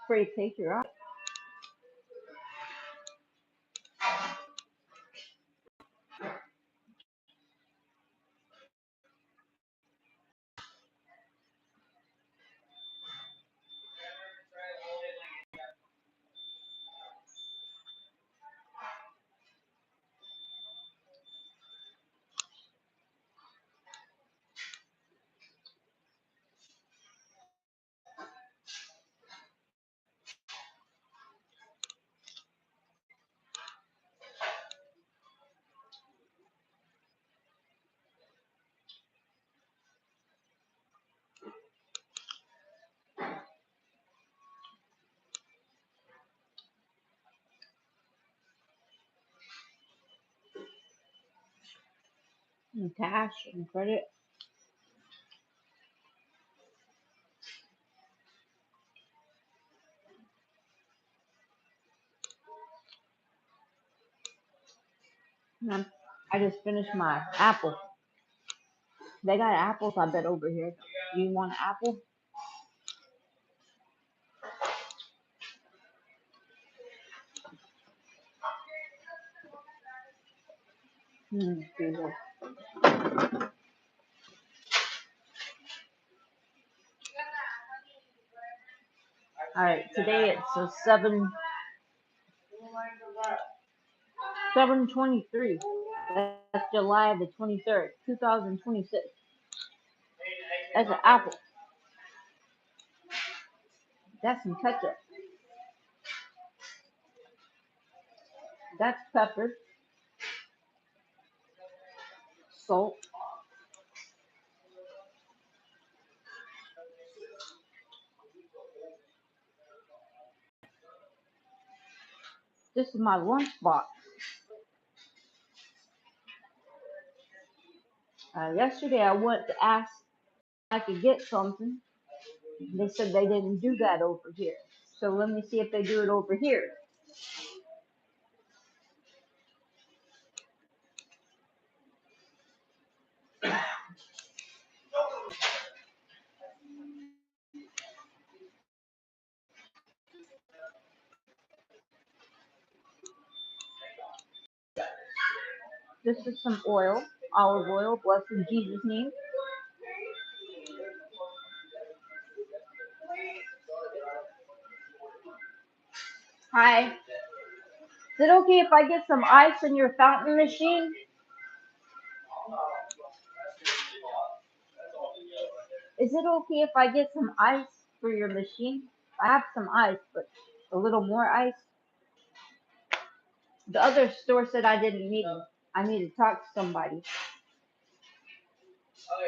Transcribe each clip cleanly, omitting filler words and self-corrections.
pretty patriotic. And cash and credit. And I just finished my apple. They got apples, I bet, over here. You want an apple? Jesus. All right, today it's a 7/23. That's July the 23rd, 2026. That's an apple. That's some ketchup. That's pepper, salt. This is my lunch box. Yesterday I went to ask if I could get something. They said they didn't do that over here. So let me see if they do it over here. This is some oil, olive oil, blessed in Jesus' name. Hi. Is it okay if I get some ice in your fountain machine? Is it okay if I get some ice for your machine? I have some ice, but a little more ice. The other store said I didn't need it. I need to talk to somebody. Okay,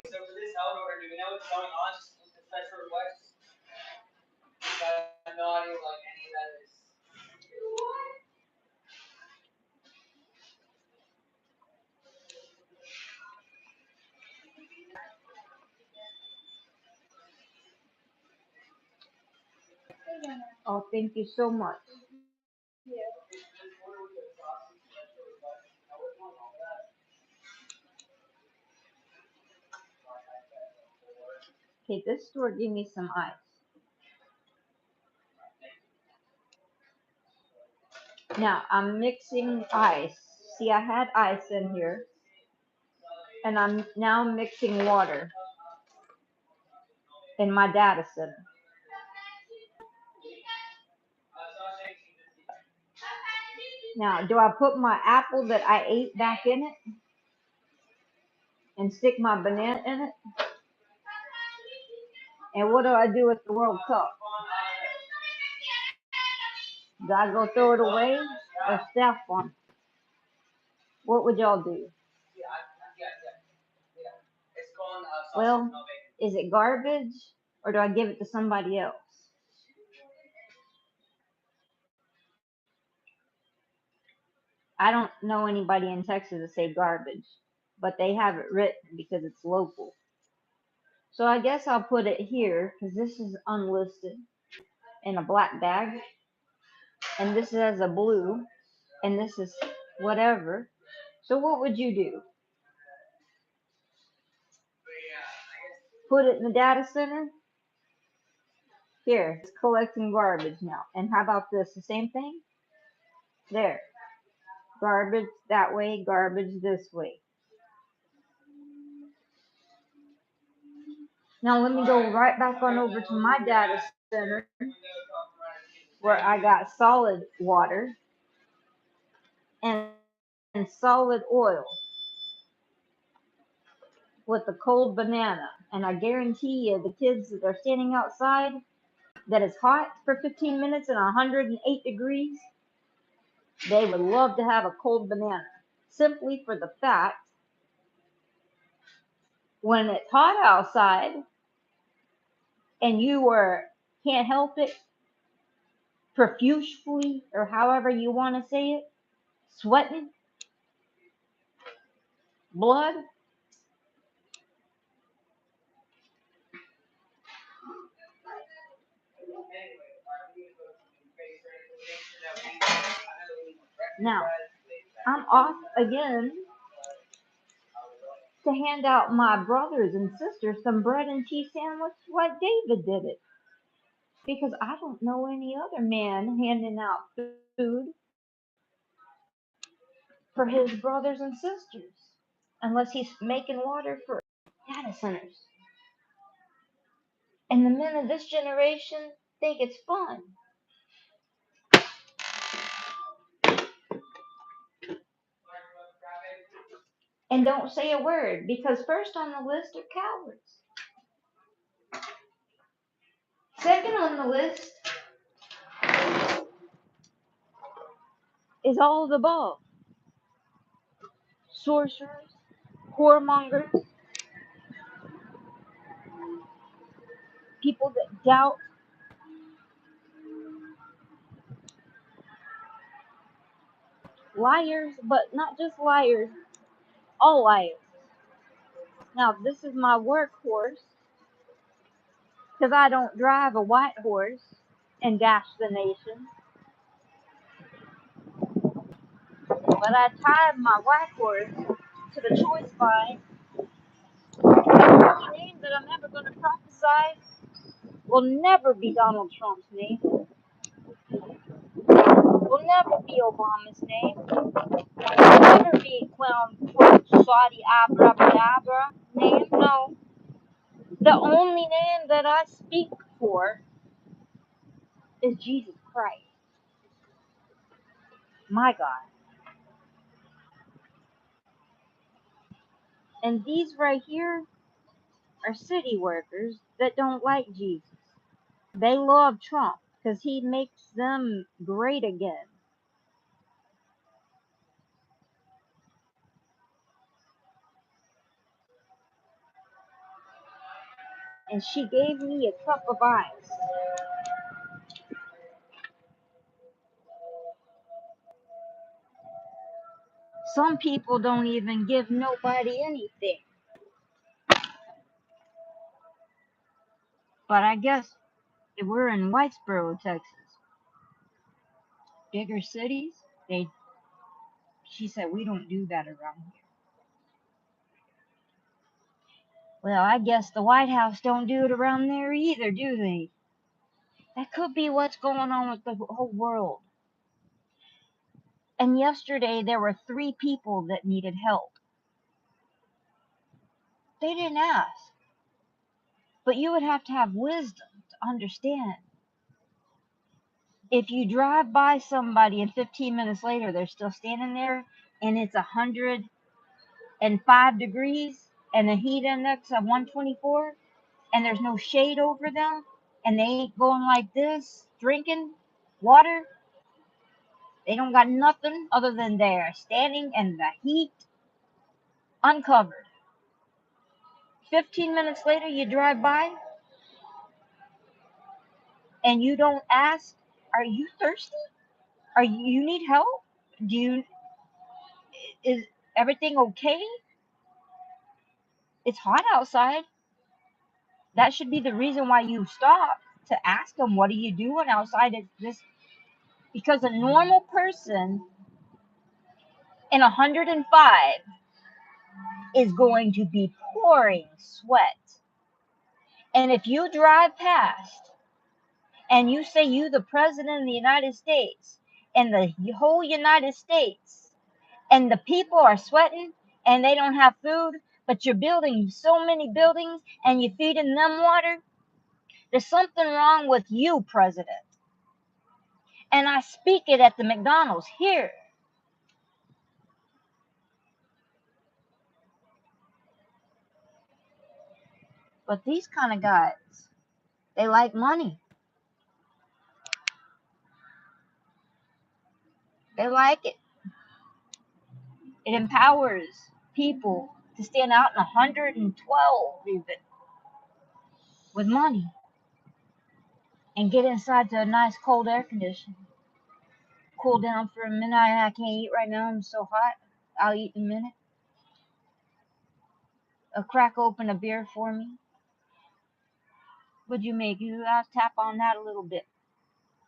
so for this Eldor, do we know what's going on with the special requests? I have no idea what any of that is. Oh, thank you so much. Okay, this store gave me some ice. Now I'm mixing ice. See, I had ice in here, and I'm now mixing water in my data center. Now, do I put my apple that I ate back in it and stick my banana in it? And what do I do with the World Cup? Do I go throw it away or staff on? What would y'all do? Well, is it garbage or do I give it to somebody else? I don't know anybody in Texas to say garbage, but they have it written because it's local. So I guess I'll put it here because this is unlisted in a black bag, and this has a blue, and this is whatever. So what would you do? Put it in the data center? Here, it's collecting garbage now. And how about this? The same thing? There. Garbage that way, garbage this way. Now let me go right back on over to my data center where I got solid water and solid oil with a cold banana. And I guarantee you the kids that are standing outside that is hot for 15 minutes and 108 degrees, they would love to have a cold banana. Simply for the fact, when it's hot outside and can't help it, profusely, or however you want to say it, sweating, blood, now I'm off again to hand out my brothers and sisters some bread and cheese sandwich like David did it. Because I don't know any other man handing out food for his brothers and sisters unless he's making water for data centers. And the men of this generation think it's fun. And don't say a word because first on the list are cowards. Second on the list is all of the above. Sorcerers, whoremongers, people that doubt, liars, but not just liars, all liars. Now, this is my workhorse because I don't drive a white horse and dash the nation, but I tied my white horse to the choice vine. The only name that I'm ever going to prophesy will never be Donald Trump's name, will never be Obama's name, will never be Clown Saudi Abracadabra name. No, the only name that I speak for is Jesus Christ, my God. And these right here are city workers that don't like Jesus. They love Trump because he makes them great again. And she gave me a cup of ice. Some people don't even give nobody anything. But I guess if we're in Whitesboro, Texas, bigger cities, she said we don't do that around here. Well, I guess the White House don't do it around there either, do they? That could be what's going on with the whole world. And yesterday there were 3 people that needed help. They didn't ask. But you would have to have wisdom to understand. If you drive by somebody and 15 minutes later they're still standing there and it's 105 degrees and the heat index of 124 and there's no shade over them and they ain't going like this drinking water, they don't got nothing other than they're standing in the heat uncovered. 15 minutes later you drive by and you don't ask, are you thirsty? Are you need help? Is everything okay? It's hot outside. That should be the reason why you stop to ask them, what are you doing outside? It's this because a normal person in 105 is going to be pouring sweat. And if you drive past and you say you the president of the United States and the whole United States, and the people are sweating and they don't have food, but you're building so many buildings and you're feeding them water, there's something wrong with you, president. And I speak it at the McDonald's here. But these kind of guys, they like money. They like it. It empowers people to stand out in 112 even with money and get inside to a nice cold air conditioning. Cool down for a minute. I can't eat right now. I'm so hot. I'll eat in a minute. Crack open a beer for me. What'd you make? You guys tap on that a little bit.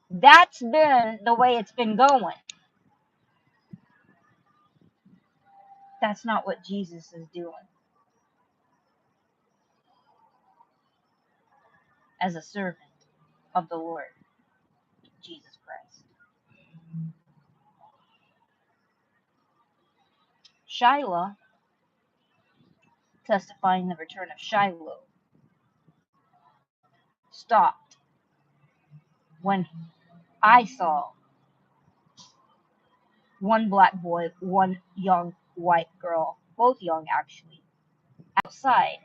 That's been the way it's been going. That's not what Jesus is doing as a servant of the Lord Jesus Christ. Shiloh, testifying the return of Shiloh, stopped when I saw one black boy, one young white girl, both young actually, outside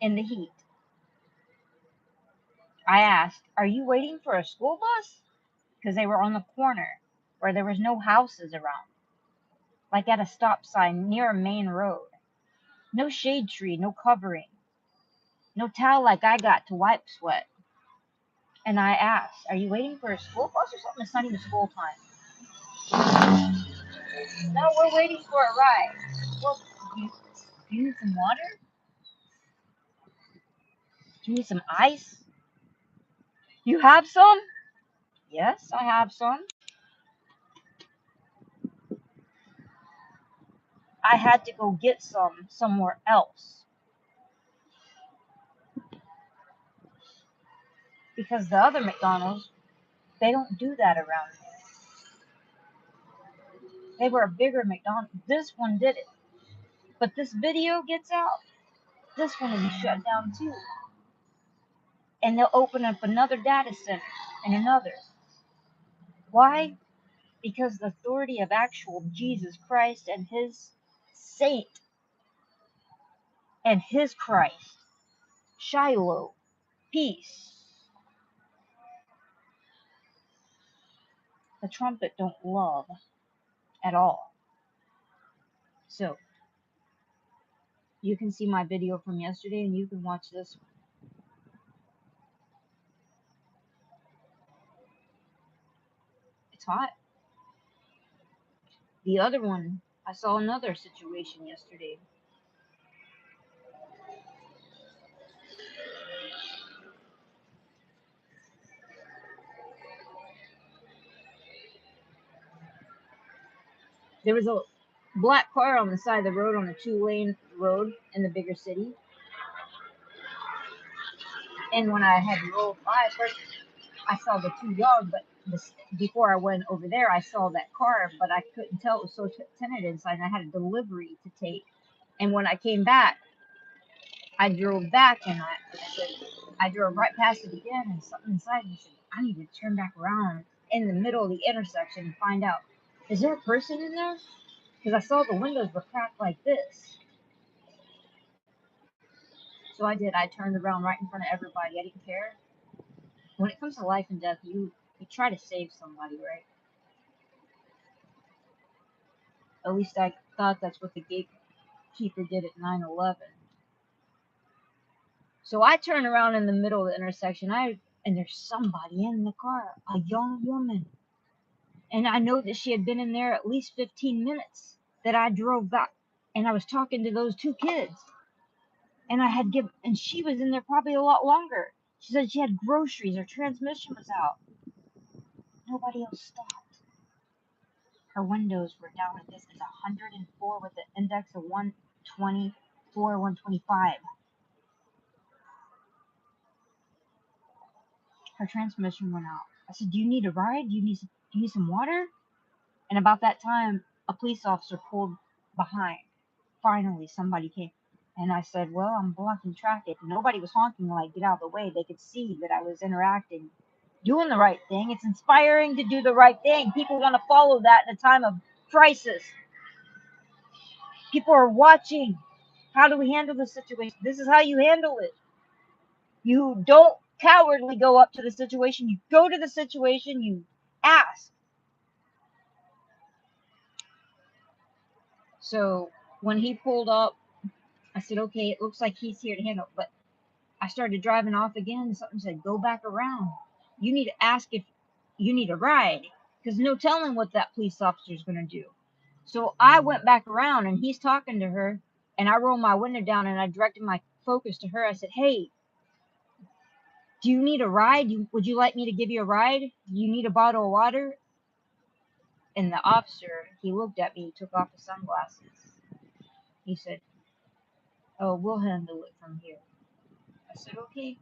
in the heat. I asked, "Are you waiting for a school bus?" Because they were on the corner where there was no houses around, like at a stop sign near a main road. No shade tree, no covering, no towel like I got to wipe sweat. And I asked, "Are you waiting for a school bus or something? It's not even school time." "No, we're waiting for a ride." "Well, do you need some water? Do you need some ice? You have some?" "Yes, I have some." I had to go get some somewhere else because the other McDonald's, they don't do that around here. They were a bigger McDonald's. This one did it. But this video gets out, this one will be shut down too. And they'll open up another data center and another. Why? Because the authority of actual Jesus Christ and his saint and his Christ, Shiloh, peace. The trumpet don't love at all. So you can see my video from yesterday and you can watch this one. It's hot. The other one, I saw another situation yesterday. There was a black car on the side of the road on a 2-lane road in the bigger city. And when I had rolled by, first I saw the two dogs, but before I went over there, I saw that car, but I couldn't tell it was so tinted inside, and I had a delivery to take. And when I came back, I drove back, and I drove right past it again, and something inside me said, I need to turn back around in the middle of the intersection and find out, is there a person in there? Because I saw the windows were cracked like this. So I did. I turned around right in front of everybody. I didn't care. When it comes to life and death, you try to save somebody, right? At least I thought that's what the gatekeeper did at 9/11. So I turn around in the middle of the intersection. And there's somebody in the car, a young woman. And I know that she had been in there at least 15 minutes that I drove back. And I was talking to those two kids. And and she was in there probably a lot longer. She said she had groceries. Her transmission was out. Nobody else stopped. Her windows were down. This is 104 with an index of 124, 125. her transmission went out. I said, "Do you need a ride? Do you need some water?" And about that time, a police officer pulled behind. Finally, somebody came. And I said, "Well, I'm blocking traffic." Nobody was honking like, "Get out of the way." They could see that I was interacting, doing the right thing. It's inspiring to do the right thing. People want to follow that in a time of crisis. People are watching. How do we handle the situation? This is how you handle it. You don't cowardly go up to the situation. You go to the situation, you ask. So when he pulled up, I said, "Okay, it looks like he's here to handle it." But I started driving off again, and something said, "Go back around. You need to ask if you need a ride." Because no telling what that police officer is going to do. So I went back around, and he's talking to her, and I rolled my window down, and I directed my focus to her. I said, "Hey, do you need a ride? Would you like me to give you a ride? Do you need a bottle of water?" And the officer, he looked at me, he took off his sunglasses. He said, "Oh, we'll handle it from here." I said, "Okay."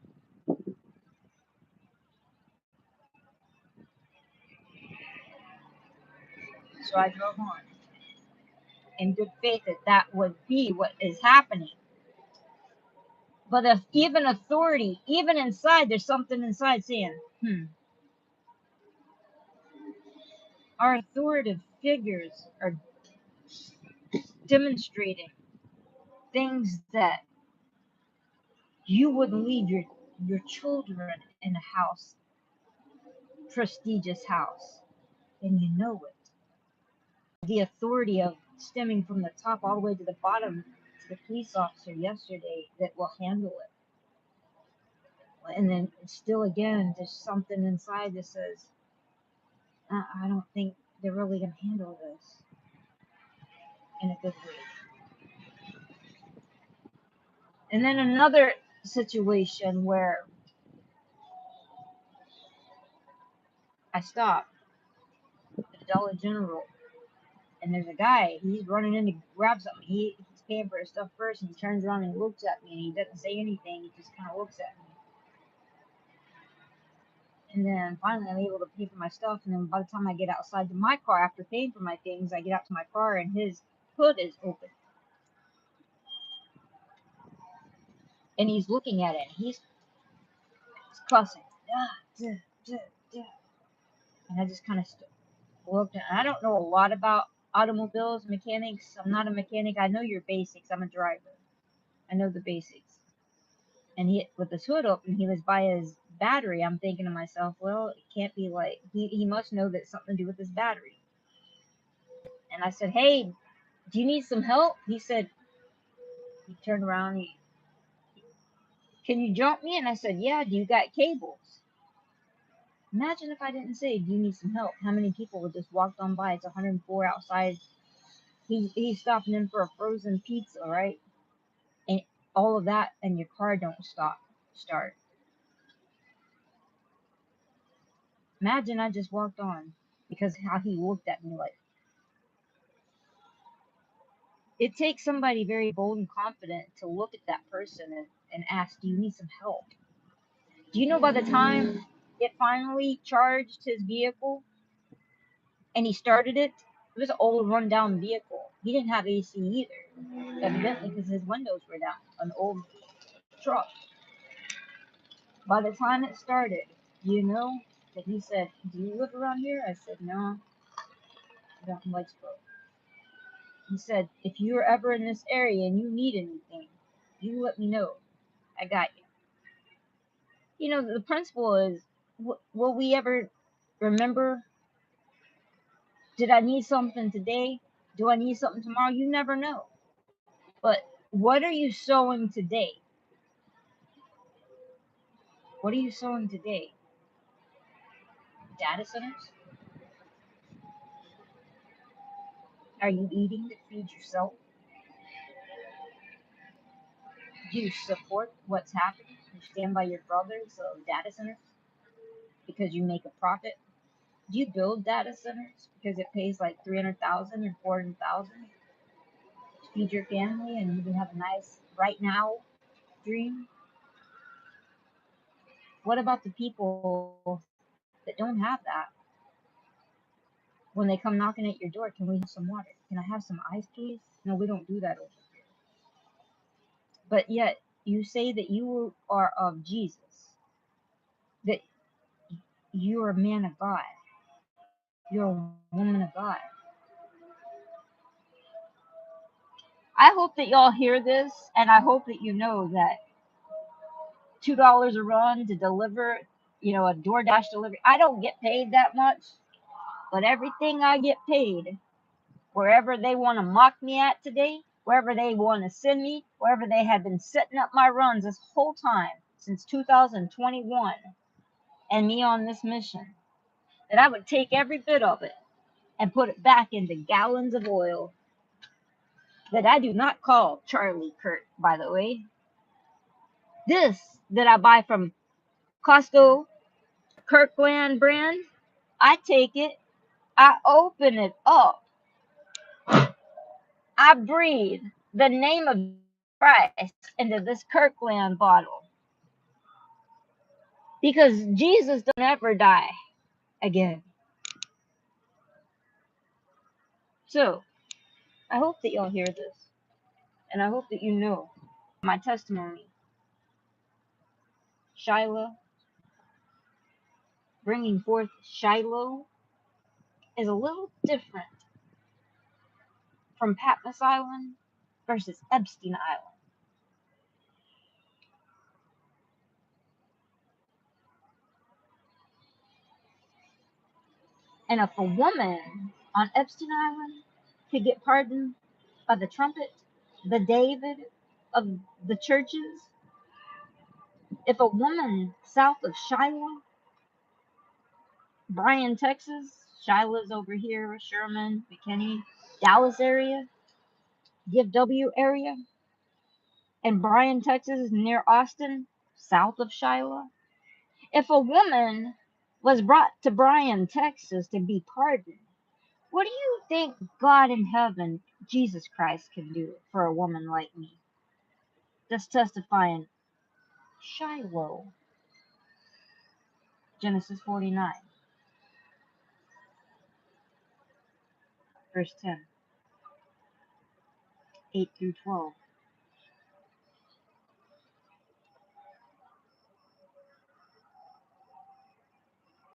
So I drove on in good faith that that would be what is happening. But if even authority, even inside, there's something inside saying, our authoritative figures are demonstrating things that you wouldn't leave your children in a house, prestigious house, and you know it. The authority of stemming from the top all the way to the bottom to the police officer yesterday that will handle it. And then still again, there's something inside that says, I don't think they're really going to handle this in a good way. And then another situation where I stop at the Dollar General, and there's a guy, he's running in to grab something. He's paying for his stuff first, and he turns around and he looks at me, and he doesn't say anything, he just kind of looks at me. And then finally I'm able to pay for my stuff, and then by the time I get outside to my car after paying for my things, I get out to my car and his hood is open. And he's looking at it, and he's cussing. And I just kind of looked, and I don't know a lot about automobiles, mechanics. I'm not a mechanic. I know your basics. I'm a driver. I know the basics. And he, with his hood open, he was by his battery. I'm thinking to myself, well, it can't be like, he must know that it's something to do with his battery. And I said, "Hey, do you need some help?" He said, he turned around, "Can you jump me?" And I said, "Yeah, do you got cables?" Imagine if I didn't say, "Do you need some help?" How many people would just walked on by? It's 104 outside. He's stopping in for a frozen pizza, right? And all of that, and your car don't start. Imagine I just walked on because how he looked at me like. It takes somebody very bold and confident to look at that person and ask, "Do you need some help?" Do you know by the time it finally charged his vehicle and he started it, it was an old rundown vehicle. He didn't have AC either, evidently because his windows were down. An old truck. By the time it started, you know that he said, "Do you live around here?" I said, "No, I don't like Whitesboro." He said, "If you're ever in this area and you need anything, you let me know. I got you." You know, the principle is, will we ever remember, did I need something today? Do I need something tomorrow? You never know. But what are you sowing today? What are you sowing today? Data centers? Are you eating to feed yourself? Do you support what's happening? You stand by your brothers of data centers because you make a profit? Do you build data centers because it pays like 300,000 or 400,000 to feed your family and you can have a nice right now dream? What about the people that don't have that? When they come knocking at your door, can we have some water? Can I have some ice, please? No, we don't do that over here. But yet, you say that you are of Jesus, that you're a man of God, you're a woman of God. I hope that y'all hear this, and I hope that you know that $2 a run to deliver, a DoorDash delivery. I don't get paid that much, but everything I get paid, wherever they want to mock me at today, wherever they want to send me, wherever they have been setting up my runs this whole time since 2021, and me on this mission, that I would take every bit of it and put it back into gallons of oil that I do not call Charlie Kirk, by the way. This that I buy from Costco, Kirkland brand, I take it, I open it up, I breathe the name of Christ into this Kirkland bottle because Jesus don't ever die again. So I hope that y'all hear this, and I hope that you know my testimony. Shiloh, bringing forth Shiloh, is a little different from Patmos Island versus Epstein Island. And if a woman on Epstein Island could get pardoned by the trumpet, the David of the churches, if a woman south of Shiloh, Bryan, Texas, Shiloh's over here, Sherman, McKinney, Dallas area, DFW area, and Bryan, Texas is near Austin, south of Shiloh. If a woman was brought to Bryan, Texas to be pardoned, what do you think God in heaven, Jesus Christ, can do for a woman like me? Just testifying Shiloh, Genesis 49, verse 10, 8 through 12.